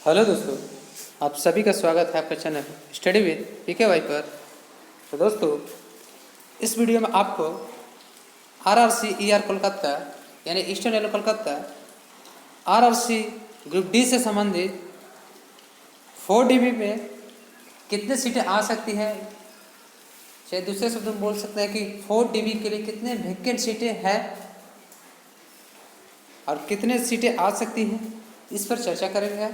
Hello दोस्तों, आप सभी का स्वागत है आपका channel study with PK Y पर। तो दोस्तों, इस वीडियो में आपको आरआरसी ईआर कोलकाता यानी eastern railway Kolkata RRC group D से संबंधित 4 DB में कितने सीटें आ सकती है, चाहे दूसरे शब्द में बोल सकते हैं कि 4 DB के लिए कितने वैकेंट सीटें हैं और कितने सीटें आ सकती हैं, इस पर चर्चा करेंगे।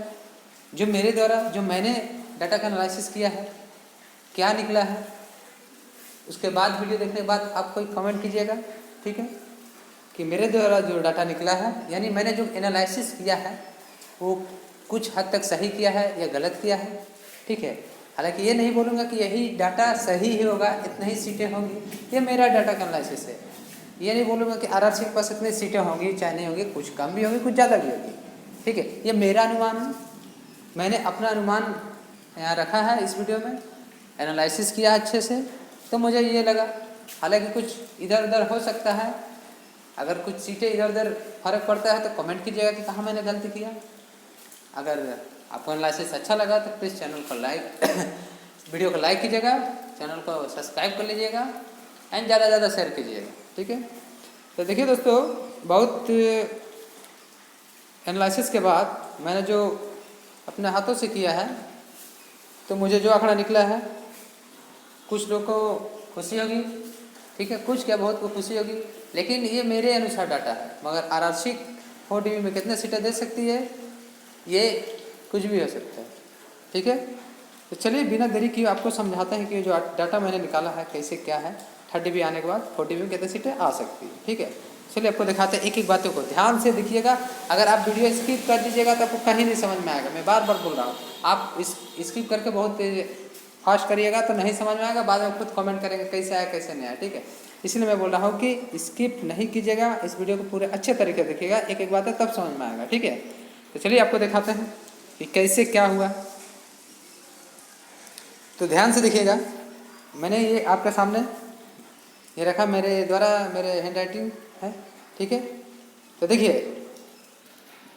जो मेरे द्वारा जो मैंने डाटा का एनालिसिस किया है, क्या निकला है, उसके बाद वीडियो देखने के बाद आप कोई कमेंट कीजिएगा, ठीक है, कि मेरे द्वारा जो डाटा निकला है यानी मैंने जो एनालिसिस किया है वो कुछ हद तक सही किया है या गलत किया है, ठीक है। हालांकि ये नहीं बोलूँगा कि यही डाटा सही ही होगा, इतनी ही सीटें होंगी, ये मेरा डाटा का एनालिसिस है। ये नहीं बोलूँगा कि आरआरसी के पास इतनी सीटें होंगी चाहे नहीं होंगी, कुछ कम भी होंगी कुछ ज़्यादा भी होगी, ठीक है। ये मेरा अनुमान है, मैंने अपना अनुमान यहाँ रखा है, इस वीडियो में एनालिसिस किया अच्छे से, तो मुझे ये लगा। हालांकि कुछ इधर उधर हो सकता है, अगर कुछ सीटें इधर उधर फर्क पड़ता है तो कमेंट कीजिएगा कि कहाँ मैंने गलती किया। अगर आपको एनालिसिस अच्छा लगा तो प्लीज़ चैनल को वीडियो को लाइक कीजिएगा, चैनल को सब्सक्राइब कर लीजिएगा एंड ज़्यादा से ज़्यादा शेयर कीजिएगा, ठीक है। तो देखिए दोस्तों, बहुत एनालिसिस के बाद मैंने जो अपने हाथों से किया है तो मुझे जो आंकड़ा निकला है, कुछ लोग को खुशी होगी, ठीक है, कुछ क्या बहुत को खुशी होगी, लेकिन ये मेरे अनुसार डाटा है। मगर आरआरसी 4 DB में कितने सीटें दे सकती है ये कुछ भी हो सकता है, ठीक है। तो चलिए बिना देरी किए आपको समझाते हैं कि जो डाटा मैंने निकाला है कैसे क्या है। 3 DB आने के बाद 4 DB में कितने सीटें आ सकती है, ठीक है। चलिए आपको दिखाते हैं, एक एक बातों को ध्यान से देखिएगा। अगर आप वीडियो स्किप कर दीजिएगा तो आपको कहीं नहीं समझ में आएगा। मैं बार बार बोल रहा हूँ, आप स्किप करके बहुत फास्ट करिएगा तो नहीं समझ में आएगा, बाद में खुद कमेंट करेंगे कैसे आया कैसे नहीं आया, ठीक है। इसलिए मैं बोल रहा हूँ कि स्किप नहीं कीजिएगा, इस वीडियो को पूरे अच्छे तरीके से देखिएगा, एक एक बात है तब समझ में आएगा, ठीक है। तो चलिए आपको दिखाते हैं कि कैसे क्या हुआ। तो ध्यान से देखिएगा, मैंने ये आपके सामने ये रखा, मेरे द्वारा मेरे हैंड राइटिंग है, ठीक है। तो देखिए,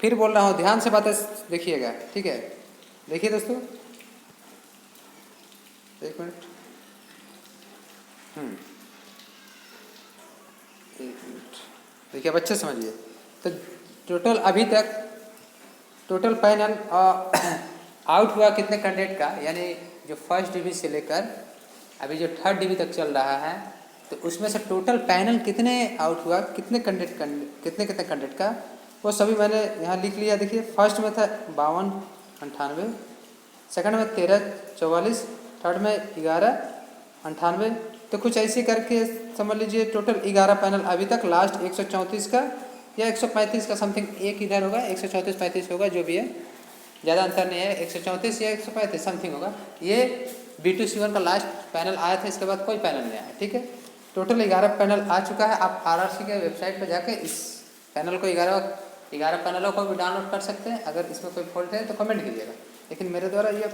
फिर बोल रहा हूँ ध्यान से बातें देखिएगा, ठीक है। देखिए दोस्तों, एक मिनट, देखिए अब अच्छे समझिए। तो टोटल अभी तक टोटल पैनल आउट हुआ कितने कैंडिडेट का, यानी जो 1st DB से लेकर अभी जो 3rd DB तक चल रहा है, तो उसमें से टोटल पैनल कितने आउट हुआ, कितने कैंडिडेट का, वो सभी मैंने यहाँ लिख लिया। देखिए, फर्स्ट में था 5298, सेकंड में 1344, थर्ड में 1198। तो कुछ ऐसे करके समझ लीजिए टोटल 11 पैनल अभी तक, लास्ट 134 का या 135 का समथिंग एक इधर होगा, 134-35 होगा, जो भी है, ज़्यादा अंतर नहीं है, 134 या 135 समथिंग होगा। ये B2C1 का लास्ट पैनल आया था, इसके बाद कोई पैनल नहीं आया, ठीक है। टोटल 11 पैनल आ चुका है। आप आरआरसी के वेबसाइट पर जाकर इस पैनल को 11 पैनलों को भी डाउनलोड कर सकते हैं। अगर इसमें कोई फॉल्ट है तो कमेंट कीजिएगा, लेकिन मेरे द्वारा ये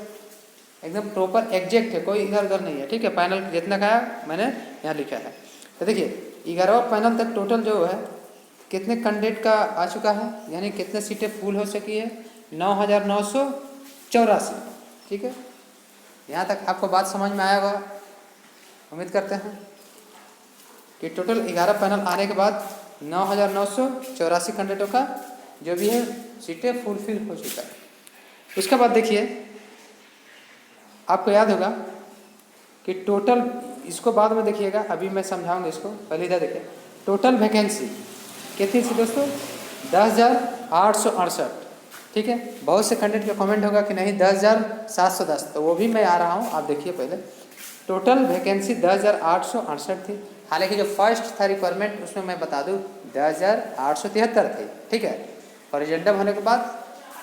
एकदम प्रॉपर एग्जैक्ट है, कोई इधर उधर नहीं है, ठीक है। पैनल जितना का मैंने यहाँ लिखा है। तो देखिए 11वां पैनल तक टोटल जो है कितने कैंडिडेट का आ चुका है, यानी कितने सीटें फुल हो सकी है, 9984, ठीक है। यहाँ तक आपको बात समझ में आया होगा, उम्मीद करते हैं कि टोटल 11 पैनल आने के बाद 9984 कैंडिडेटों का जो भी है सीटें फुलफिल हो चुका है। उसके बाद देखिए, आपको याद होगा कि टोटल, इसको बाद में देखिएगा, अभी मैं समझाऊंगा इसको, पहले इधर देखिए टोटल वैकेंसी कितनी थी दोस्तों, 10,868, ठीक है। बहुत से कैंडिडेट का कमेंट होगा कि नहीं 10,710, तो वो भी मैं आ रहा हूँ, आप देखिए पहले टोटल वैकेंसी 10,868 थी। हालांकि जो फर्स्ट था रिक्वायरमेंट उसमें मैं बता दूं 10,873 थी, ठीक है। और एजेंडम होने के बाद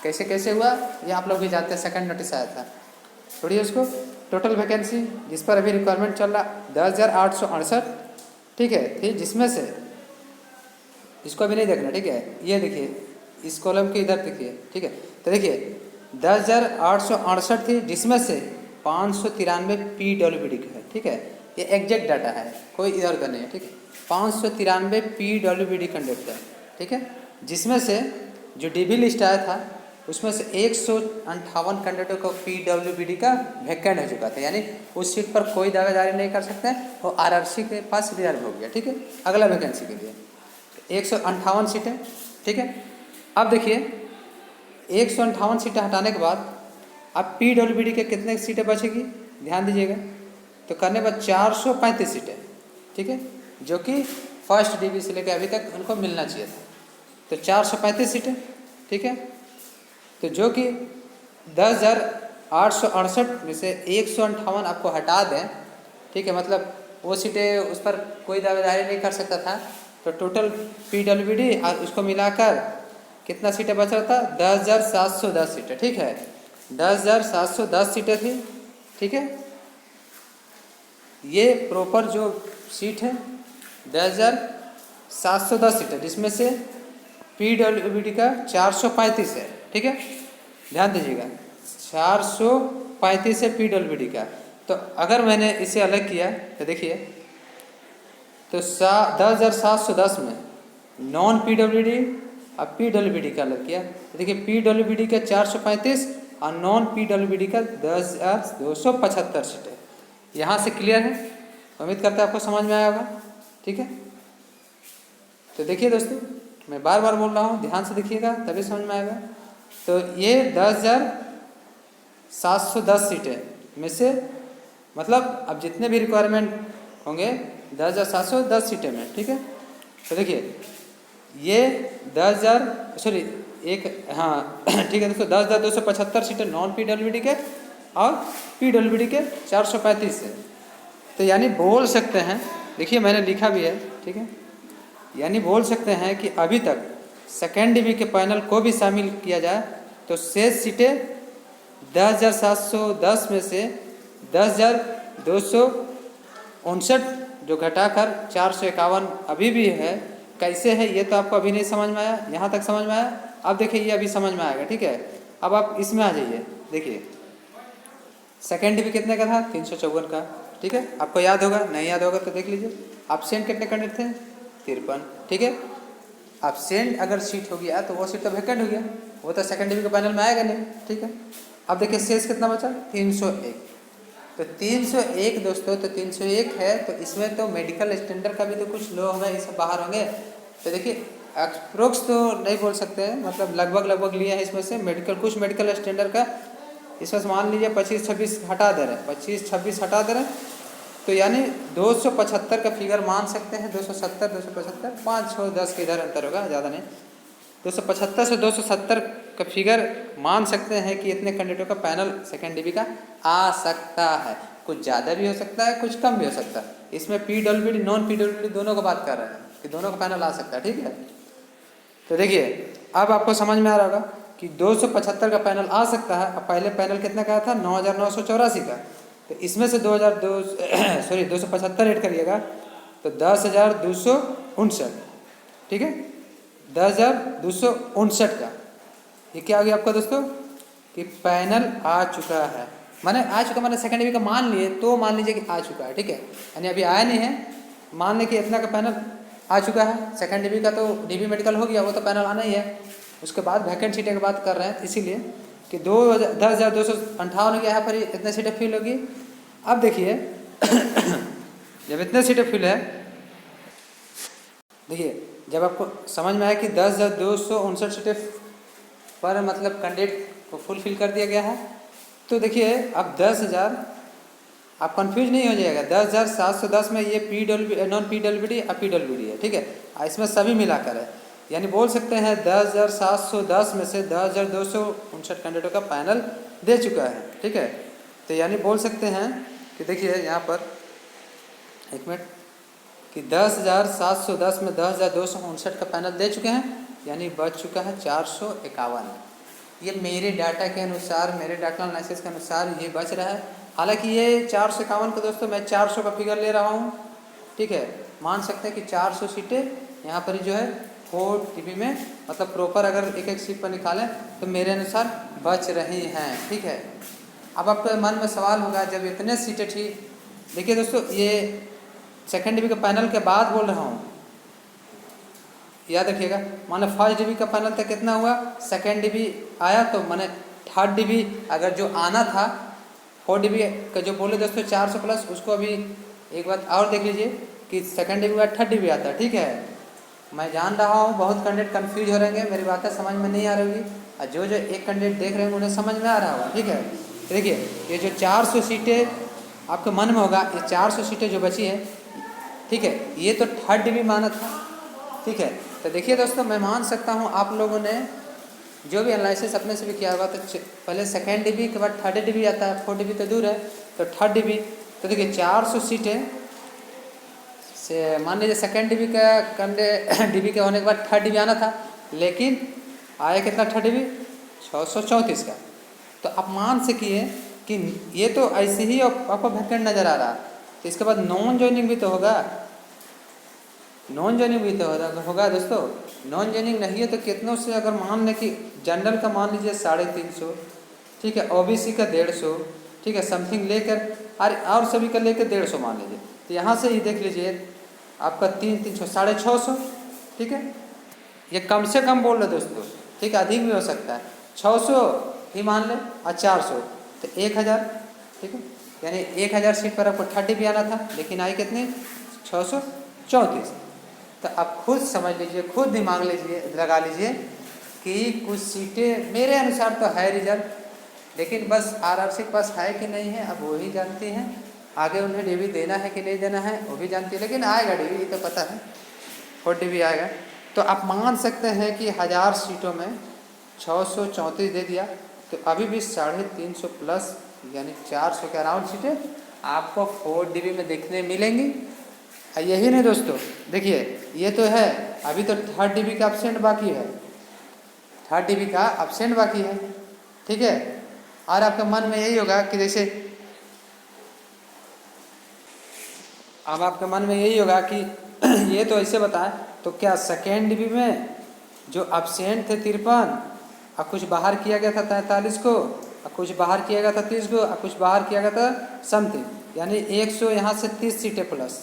कैसे कैसे हुआ ये आप लोग भी जानते हैं, सेकंड नोटिस आया था, छोड़िए उसको। टोटल वैकेंसी जिस पर अभी रिक्वायरमेंट चल रहा 10,868, ठीक है, थी, जिसमें से इसको अभी नहीं देखना, ठीक है, ये देखिए इस कॉलम के इधर देखिए, ठीक है। तो देखिए 10,868 थी, जिसमें से 593 PWD का है, ठीक है। ये एग्जैक्ट डाटा है, कोई इधर उधर नहीं है, ठीक है। 593 PWD कैंडिडेट का, ठीक है, जिसमें से जो DB लिस्ट आया था उसमें से 158 कैंडिडेटों को PWBD का वैकेंट हो चुका था, यानी उस सीट पर कोई दावेदारी नहीं कर सकते हैं, वो RRC के पास रिजर्व हो गया। ठीक है, अगला वैकेंसी के लिए 158 सीटें। ठीक है, अब देखिए 158 सीटें हटाने के बाद अब PWBD के कितने सीटें बचेगी, ध्यान दीजिएगा। तो करने के बाद 435 सीटें, ठीक है, जो कि फर्स्ट DB से लेकर अभी तक उनको मिलना चाहिए था। तो 435 सीटें, ठीक है, तो जो कि 10,868 में से 158 आपको हटा दें, ठीक है, मतलब वो सीटें उस पर कोई दावेदारी नहीं कर सकता था। तो टोटल PWBD और उसको मिलाकर कितना सीटें बच रहा था, 10,710 सीटें। ठीक है, 10,710 सीटें थी। ठीक है, ये प्रॉपर जो सीट है 10,710 सीटें, जिसमें से PWBD का 435 है। ठीक है, ध्यान दीजिएगा, 435 है PWBD का। तो अगर मैंने इसे अलग किया तो देखिए, तो 10,710 में नॉन PWBD और PWBD का अलग किया तो देखिए PWBD का 435 और नॉन PWBD का 10,275 सीटें। यहाँ से क्लियर है, उम्मीद करता है आपको समझ में आया होगा। ठीक है, तो देखिए दोस्तों, मैं बार बार बोल रहा हूँ, ध्यान से देखिएगा तभी समझ में आएगा। तो ये 10,710 सीटें में से मतलब अब जितने भी रिक्वायरमेंट होंगे 10,710 सीटें में, ठीक है, तो देखिए ये 10,000 ठीक है दोस्तों, 10,275 सीटें नॉन PWBD के और PWBD के 435 है। तो यानी बोल सकते हैं, देखिए मैंने लिखा भी है, ठीक है, यानी बोल सकते हैं कि अभी तक सेकेंड DB के पैनल को भी शामिल किया जाए तो शेष सीटें 10,710 में से 10,259 जो घटाकर 451 अभी भी है। कैसे है ये तो आपको अभी नहीं समझ में आया, यहाँ तक समझ में आया। अब देखिए ये अभी समझ में आएगा। ठीक है, अब आप इसमें आ जाइए। देखिए सेकेंड DB कितने का था, 354 का। ठीक है, आपको याद होगा, नहीं याद होगा तो देख लीजिए। एब्सेंट कितने कैंडिडेट थे, 53। ठीक है, एब्सेंट अगर सीट हो गया तो वो सीट तो वैकेंट हो गया, वो तो सेकेंड DB के पैनल में आएगा नहीं। ठीक है, अब देखिए शेष कितना बचा, 301। तो 301 दोस्तों, तो 301 है तो इसमें तो मेडिकल स्टैंडर्ड का भी तो कुछ लोग हैं, ये सब बाहर होंगे। तो देखिए अप्रोक्स तो नहीं बोल सकते हैं, मतलब लगभग लिए हैं इसमें से मेडिकल, कुछ मेडिकल स्टैंडर्ड का इसमें से मान लीजिए 25-26 हटा दे रहे हैं, 25-26 हटा दे रहे हैं, तो यानी 275 का फिगर मान सकते हैं। 270, 275, 5, 6, 10 के इधर अंतर होगा, ज़्यादा नहीं। 275 से 270 का फिगर मान सकते हैं कि इतने कैंडिडेटों का पैनल सेकेंड DB का आ सकता है। कुछ ज़्यादा भी हो सकता है, कुछ कम भी हो सकता है। इसमें PWBD नॉन PWBD दोनों का बात कर रहे हैं कि दोनों का पैनल आ सकता है। ठीक है, तो देखिए अब आपको समझ में आ रहा होगा कि 275 का पैनल आ सकता है। अब पहले पैनल कितना का था, 9,984 का, तो इसमें से 275 ऐड करिएगा तो 10,259। ठीक है, 10,259 का ये क्या हो गया आपका दोस्तों कि पैनल आ चुका है। माने आ चुका, माने सेकेंड DB का मान लिए तो मान लीजिए कि आ चुका है। ठीक है, यानी अभी आया नहीं है, मान लें कि इतना का पैनल आ चुका है। सेकेंड DB का तो DB मेडिकल हो गया, वो तो पैनल आना ही है। उसके बाद वैकेंट सीटें की बात कर रहे हैं, इसीलिए कि 10,258 यहाँ पर इतने सीटें फिल होगी। अब देखिए जब इतने सीटें फिल है, देखिए जब आपको समझ में आया कि 10,259 सीटें पर मतलब कैंडिडेट को फुलफिल कर दिया गया है, तो देखिए अब 10,000 आप कंफ्यूज नहीं हो जाएगा। 10,710 में ये नॉन PWBD और PWBD है। ठीक है, इसमें सभी मिलाकर है, यानी बोल सकते हैं 10,710 में से 10,259 कैंडिडेटों का पैनल दे चुका है। ठीक है, तो यानी बोल सकते हैं कि देखिए यहाँ पर एक मिनट कि 10,710 में 10,259 का पैनल दे चुके हैं, यानी बच चुका है 451। ये मेरे डाटा के अनुसार, मेरे डाटा एनालिसिस के अनुसार ये बच रहा है। हालांकि ये 451 का दोस्तों मैं 400 का फिगर ले रहा हूँ। ठीक है, मान सकते हैं कि 400 सीटें यहाँ पर जो है 4 DB में मतलब प्रॉपर अगर एक एक सीट पर निकालें तो मेरे अनुसार बच रही हैं। ठीक है, अब आपके मन में सवाल होगा जब इतने सीटें थी, देखिए दोस्तों ये सेकेंड DB के पैनल के बाद बोल रहा हूँ, याद रखिएगा। माने फर्स्ट डीबी का पैनल तक कितना हुआ, सेकेंड डीबी आया तो माने थर्ड डीबी अगर जो आना था 4 डीबी का जो बोले दोस्तों 400 प्लस, उसको अभी एक बात और देख लीजिए कि सेकेंड डीबी बाद थर्ड डीबी आता है। ठीक है, मैं जान रहा हूँ बहुत कैंडिडेट कंफ्यूज हो रहेंगे, मेरी बातें समझ में नहीं आ रही होगी, और जो जो एक कैंडिडेट देख रहे हैं उन्हें समझ में आ रहा होगा। ठीक है, देखिए ये जो 400 सीटें आपके मन में होगा, ये 400 सीटें जो बची हैं, ठीक है, ये तो थर्ड डीबी माना था। ठीक है, तो देखिए दोस्तों मैं मान सकता हूँ आप लोगों ने जो भी एनालिसिस अपने से भी किया होगा, तो पहले सेकेंड डीबी के बाद थर्ड डीबी आता है, 4 डीबी तो दूर है, तो थर्ड डीबी। तो देखिए 400 सीटें से मान लीजिए सेकेंड डीबी का डीबी के होने के बाद थर्ड डीबी आना था, लेकिन आया कितना थर्ड डीबी 634 का। तो आप मान सकिए कि ये तो ऐसे ही आपको वैकेंट नज़र आ रहा, तो इसके बाद नॉन ज्वाइनिंग भी तो होगा, नॉन ज्वाइनिंग भी तो होगा दोस्तों। नॉन ज्वाइनिंग नहीं है तो कितनों से अगर मान लें कि जनरल का मान लीजिए 350, ठीक है, ओबीसी का 150, ठीक है, समथिंग लेकर और सभी का लेकर 150 मान लीजिए, तो यहाँ से ही देख लीजिए आपका 300 650, ठीक है, ये कम से कम बोल रहे दोस्तों, ठीक है, अधिक भी हो सकता है, 600 ही मान लें और 400 तो 1000, ठीक है, यानी 1000 सीट पर आपको 30 भी आना था, लेकिन आई कितनी 634। तो आप खुद समझ लीजिए, खुद दिमाग लगा लीजिए कि कुछ सीटें मेरे अनुसार तो है रिजल्ट, लेकिन बस आरआरसी के पास है कि नहीं है अब वही जानती हैं, आगे उन्हें डीबी देना है कि नहीं देना है वो भी जानती है, लेकिन आएगा डीबी तो पता है, 4 डीबी आएगा। तो आप मान सकते हैं कि 1000 सीटों में 634 दे दिया, तो अभी भी 350 प्लस यानी 400 के अराउंड सीटें आपको 4 डीबी में देखने मिलेंगी। यही नहीं दोस्तों, देखिए ये तो है, अभी तो थर्ड डीबी का एब्सेंट बाकी है, थर्ड डीबी का एब्सेंट बाकी है, ठीक है। और आपके मन में यही होगा कि जैसे अब आपके मन में यही होगा कि ये तो ऐसे बताएं, तो क्या सेकेंड डीबी में जो एब्सेंट थे 53 और कुछ बाहर किया गया था 43 को, और कुछ बाहर किया गया था 30 को, और कुछ बाहर किया गया था समथिंग, यानी 100 यहाँ से 30 सीटें प्लस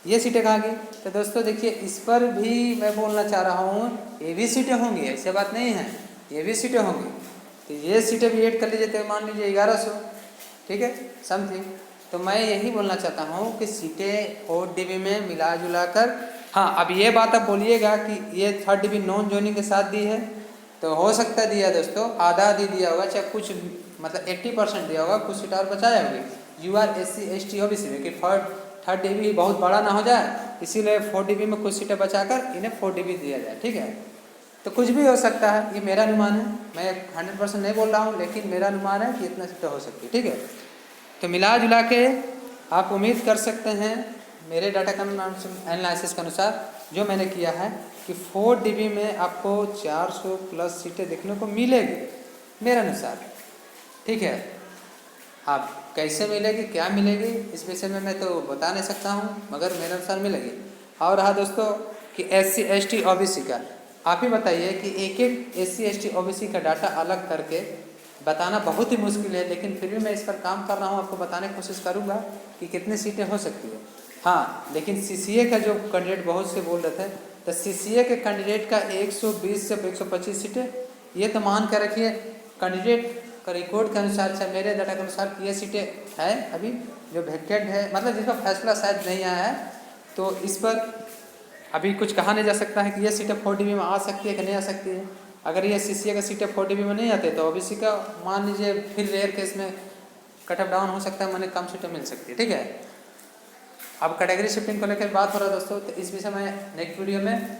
ये सीटें कहाँ गई। तो दोस्तों देखिए इस पर भी मैं बोलना चाह रहा हूँ, ये भी सीटें होंगी, ऐसे बात नहीं है, ये भी सीटें होंगी, तो ये सीटें भी ऐड कर लीजिए, तो मान लीजिए 1100, ठीक है, समथिंग। तो मैं यही बोलना चाहता हूँ कि सीटें 4 डीबी में मिला जुला कर, हाँ अब ये बात आप बोलिएगा कि ये थर्ड डीबी नॉन ज्वाइनिंग के साथ दी है, तो हो सकता है दिया दोस्तों, आधा आधी दिया होगा, चाहे कुछ मतलब 80% दिया होगा, कुछ सीट और बचाया होगी। You are SC ST OBC में कि थर्ड डीबी बहुत बड़ा ना हो जाए, इसीलिए 4 डीबी में कुछ सीटें बचाकर इन्हें 4 डीबी दिया जाए, ठीक है। तो कुछ भी हो सकता है, ये मेरा अनुमान है, मैं 100% नहीं बोल रहा हूँ, लेकिन मेरा अनुमान है कि इतना सीटें हो सकती है, ठीक है। तो मिला जुला के आप उम्मीद कर सकते हैं मेरे डाटा एनालिसिस के अनुसार जो मैंने किया है कि 4 डीबी में आपको 400 प्लस सीटें देखने को मिलेगी मेरे अनुसार, ठीक है। आप कैसे मिलेगी, क्या मिलेगी, इस विषय में मैं तो बता नहीं सकता हूँ, मगर मेरे अनुसार मिलेगी। और रहा दोस्तों कि SC ST OBC का, आप ही बताइए कि एक एक SC ST OBC का डाटा अलग करके बताना बहुत ही मुश्किल है, लेकिन फिर भी मैं इस पर काम कर रहा हूँ, आपको बताने की कोशिश करूँगा कि कितनी सीटें हो सकती है। हाँ, लेकिन CCA का जो कैंडिडेट बहुत से बोल रहे थे, तो CCA के कैंडिडेट का 120 से 125 सीटें, ये तो मान कर रखिए कैंडिडेट का रिकॉर्ड के अनुसार, चाहे मेरे डाटा के अनुसार ये सीटें हैं अभी जो वैकेंट है, मतलब जिसका फैसला शायद नहीं आया है, तो इस पर अभी कुछ कहा नहीं जा सकता है कि ये सीटें 4 डीबी में आ सकती है कि नहीं आ सकती है। अगर ये CCA का सीटें 4 डीबी में नहीं आते तो OBC का मान लीजिए फिर रेयर केस में कट ऑफ डाउन हो सकता है, मैंने कम सीटें मिल सकती है, ठीक है। अब कैटेगरी शिफ्टिंग को लेकर बात हो रहा है दोस्तों, तो इस विषय में नेक्स्ट वीडियो में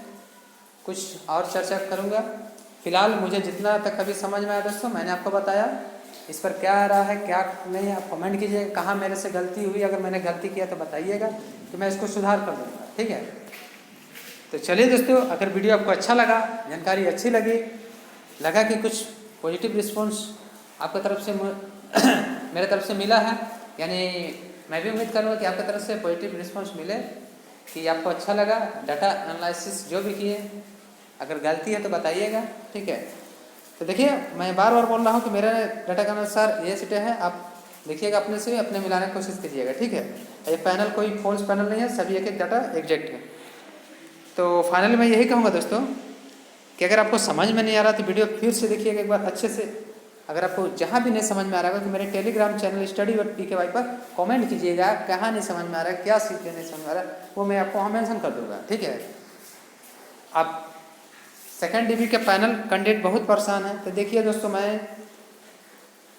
कुछ और चर्चा करूँगा। फिलहाल मुझे जितना तक अभी समझ में आया दोस्तों मैंने आपको बताया, इस पर क्या आ रहा है क्या नहीं, आप कमेंट कीजिए कहाँ मेरे से गलती हुई, अगर मैंने गलती किया तो बताइएगा तो मैं इसको सुधार कर लूँगा, ठीक है। तो चलिए दोस्तों, अगर वीडियो आपको अच्छा लगा, जानकारी अच्छी लगी, लगा कि कुछ पॉजिटिव रिस्पॉन्स आपकी तरफ से मेरे तरफ से मिला है, यानी मैं भी उम्मीद करूँगा कि आपकी तरफ से पॉजिटिव रिस्पॉन्स मिले, कि आपको अच्छा लगा डाटा एनालिसिस जो भी किए, अगर गलती है तो बताइएगा, ठीक है। तो देखिए मैं बार बार बोल रहा हूँ कि मेरे डाटा के अनुसार ये सीटें हैं, आप देखिएगा अपने से अपने मिलाने की कोशिश कीजिएगा, ठीक है। ये पैनल कोई फॉल्स पैनल नहीं है, सभी एक एक डाटा एग्जैक्ट है। तो फाइनली मैं यही कहूँगा दोस्तों कि अगर आपको समझ में नहीं आ रहा तो वीडियो फिर से देखिएगा एक बार अच्छे से। अगर आपको जहाँ भी नहीं समझ में आ रहा है तो मेरे Telegram channel study with PKY पर कमेंट कीजिएगा, कहाँ नहीं समझ में आ रहा है, क्या सीख नहीं समझ में आ रहा है, वो मैं आपको वहाँ मेंशन कर दूँगा, ठीक है। अब सेकेंड डिवी के पैनल कैंडिडेट बहुत परेशान है, तो देखिए दोस्तों मैं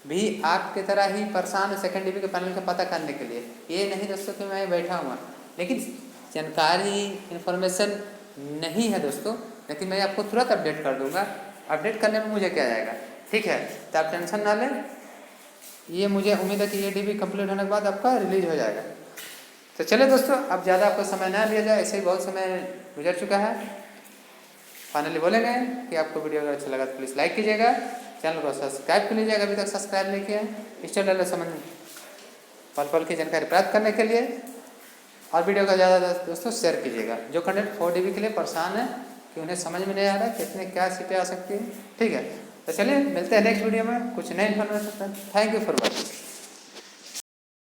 भी आपकी तरह ही परेशान है सेकेंड डिवी के पैनल का पता करने के लिए। ये नहीं दोस्तों कि मैं बैठा हुआ, लेकिन जानकारी इन्फॉर्मेशन नहीं है दोस्तों, लेकिन मैं आपको तुरंत अपडेट कर दूंगा। अपडेट करने में मुझे क्या जाएगा, ठीक है, तो आप टेंशन ना लें। ये मुझे उम्मीद है कि ये DV कंप्लीट होने के बाद आपका रिलीज हो जाएगा। तो चलिए दोस्तों, अब ज़्यादा आपको समय ना लिया जाए, ऐसे ही बहुत समय गुजर चुका है। फाइनली बोलेंगे कि आपको वीडियो अगर अच्छा लगा तो प्लीज़ लाइक कीजिएगा, चैनल को सब्सक्राइब कर लीजिएगा अभी तक सब्सक्राइब नहीं किया है, इस चैनल संबंध पल पल की जानकारी प्राप्त करने के लिए। और वीडियो का ज़्यादा दोस्तों शेयर कीजिएगा। जो कैंडिडेट 4 DV के लिए परेशान है कि उन्हें समझ में नहीं आ रहा है कितने क्या सीटें आ सकती हैं, ठीक है। तो चलिए मिलते हैं नेक्स्ट वीडियो में कुछ नए information. Thank you for watching.